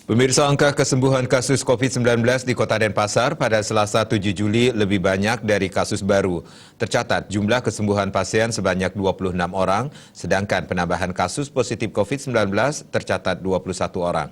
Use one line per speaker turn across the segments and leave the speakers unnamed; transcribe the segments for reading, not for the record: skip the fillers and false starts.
Pemirsa, angka kesembuhan kasus COVID-19 di Kota Denpasar pada Selasa 7 Juli lebih banyak dari kasus baru. Tercatat jumlah kesembuhan pasien sebanyak 26 orang, sedangkan penambahan kasus positif COVID-19 tercatat 21 orang.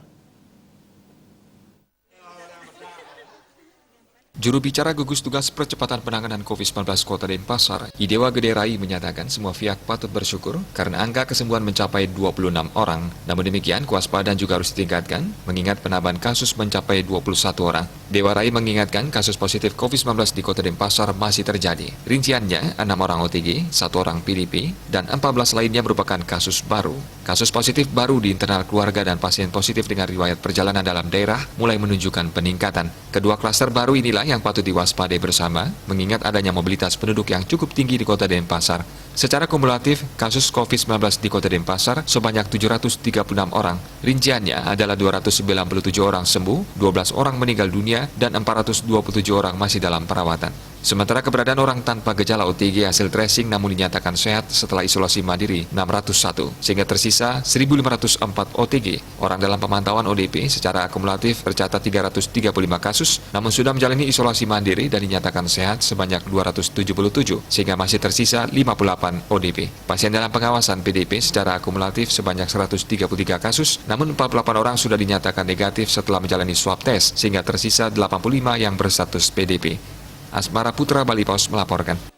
Juru bicara gugus tugas percepatan penanganan COVID-19 Kota Denpasar, Idewa Gede Rai menyatakan semua pihak patut bersyukur karena angka kesembuhan mencapai 26 orang. Namun demikian, kewaspadaan juga harus ditingkatkan, mengingat penambahan kasus mencapai 21 orang. Dewa Rai mengingatkan kasus positif COVID-19 di Kota Denpasar masih terjadi. Rinciannya, 6 orang OTG, 1 orang PDP, dan 14 lainnya merupakan kasus baru. Kasus positif baru di internal keluarga dan pasien positif dengan riwayat perjalanan dalam daerah mulai menunjukkan peningkatan. Kedua klaster baru inilah yang patut diwaspadai bersama, mengingat adanya mobilitas penduduk yang cukup tinggi di Kota Denpasar. Secara kumulatif, kasus COVID-19 di Kota Denpasar sebanyak 736 orang. Rinciannya adalah 297 orang sembuh, 12 orang meninggal dunia, dan 427 orang masih dalam perawatan. Sementara keberadaan orang tanpa gejala OTG hasil tracing namun dinyatakan sehat setelah isolasi mandiri 601, sehingga tersisa 1.504 OTG. Orang dalam pemantauan ODP secara akumulatif tercatat 335 kasus, namun sudah menjalani isolasi mandiri dan dinyatakan sehat sebanyak 277, sehingga masih tersisa 58 ODP. Pasien dalam pengawasan PDP secara akumulatif sebanyak 133 kasus, namun 48 orang sudah dinyatakan negatif setelah menjalani swab test, sehingga tersisa 85 yang berstatus PDP. Asmara Putra Bali Pos melaporkan.